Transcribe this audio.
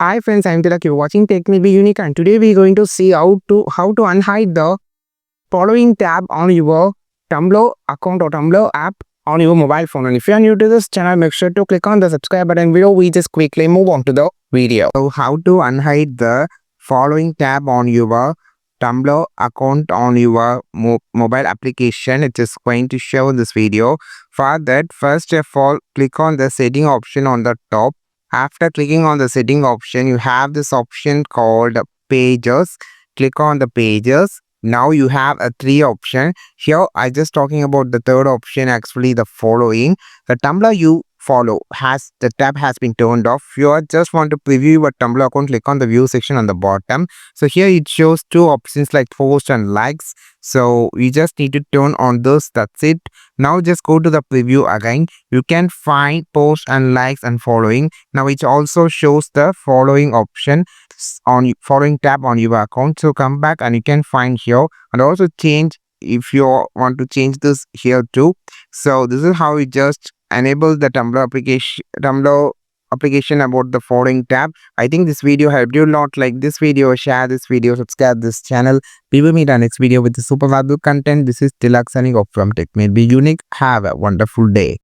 Hi friends, I'm Tilak. You're watching Tech May Be Unique, and today we're going to see how to unhide the following tab on your Tumblr account or Tumblr app on your mobile phone. And if you're new to this channel, make sure to click on the subscribe button below. We just quickly move on to the video. So how to unhide the following tab on your Tumblr account on your mobile application. It is going to show this video. For that, first of all, click on the setting option on the top. After clicking on the setting option, you have this option called pages. Click on the pages. Now you have a three option. Here I just talking about the third option, actually the following. The Tumblr you follow has the tab has been turned off. If you just want to preview your Tumblr account, click on the view section on the bottom. So here it shows two options like post and likes. So you just need to turn on those. That's it. Now just go to the preview again. You can find post and likes and following. Now it also shows the following option on following tab on your account. So come back and you can find here and also change if you want to change this here too. So this is how you just enable the Tumblr application about the following tab. I think this video helped you a lot. Like this video, share this video, subscribe this channel. We will meet our next video with the super valuable content. This is Tilak signing off from Tech May Be Unique. Have a wonderful day.